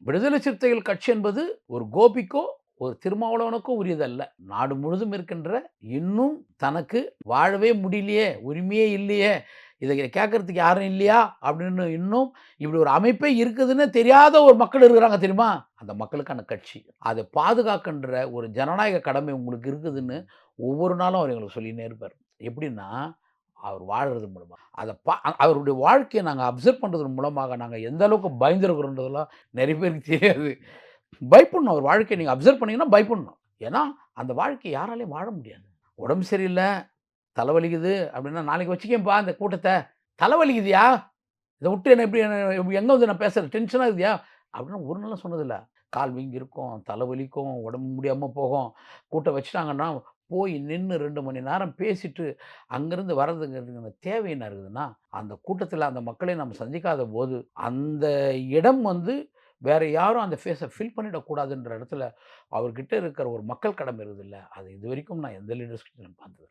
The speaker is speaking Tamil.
விடுதலை சிறுத்தைகள் கட்சி என்பது ஒரு கோபிக்கோ, ஒரு திருமாவளவனுக்கோ உரியதல்ல. நாடு முழுதும் இருக்கின்ற இன்னும் தனக்கு வாழவே முடியலையே, உரிமையே இல்லையே, இத கேட்கறதுக்கு யாரும் இல்லையா? அப்படின்னு இன்னும் இப்படி ஒரு அமைப்பே இருக்குதுன்னு தெரியாத ஒரு மக்கள் இருக்கிறாங்க தெரியுமா? அந்த மக்களுக்கான கட்சி. அத பாதுகாக்கின்ற ஒரு ஜனநாயக கடமை உங்களுக்கு இருக்குதுன்னு ஒவ்வொரு நாளும் அவர் எங்களுக்கு சொல்லின்னே இருப்பாரு. எப்படின்னா, அவர் வாழ்றது மூலமா. அவருடைய வாழ்க்கைய நாங்க அப்சர்வ் பண்றதன் மூலமாக நாங்க எந்த அளவுக்கு பயந்திருக்கிறோம்ன்றதெல்லாம் நெறைய பேருக்கு தெரியாது. பயப்படணும். அவர் வாழ்க்கைய நீங்க அப்சர்வ் பண்ணீங்கன்னா பயப்படணும். ஏன்னா, அந்த வாழ்க்கைய யாராலயும் வாழ முடியாது. உடம்பு சரியில்ல, தலை வலிக்குது அப்படின்னா, "நாளைக்கு வச்சுக்கேன்ப்பா இந்த கூட்டத்த. தலை வலிக்குதுயா, இத விட்டு என்ன எப்படி எங்க வந்து நான் பேசுறது? டென்ஷனா இருக்குதுயா" அப்படின்னு ஒரு நாளும் சொன்னதில்ல. கால் வீங்கியிருக்கும், தலை வலிக்கும், உடம்பு முடியாம போகும். கூட்டம் வச்சுட்டாங்கன்னா, போய் நின்னு 2 மணி நேரம் பேசிட்டு, அங்கருந்து வரதுங்கிறதுக்கான தேவை என்ன இருக்குதுன்னா, அந்த கூட்டத்தில அந்த மக்களை நம்ம சந்திக்காத போது, அந்த இடம் வந்து வேற யாரும் அந்த ஃபேஸ ஃபில் பண்ணிடக்கூடாதுன்ற இடத்துல, அவர்கிட்ட இருக்கிற ஒரு மக்கள் கடமை இருக்குதுல்ல, அது இதுவரைக்கும் நான் எந்த லீடர்ஸ் கிட்டயும் பார்த்ததில்ல.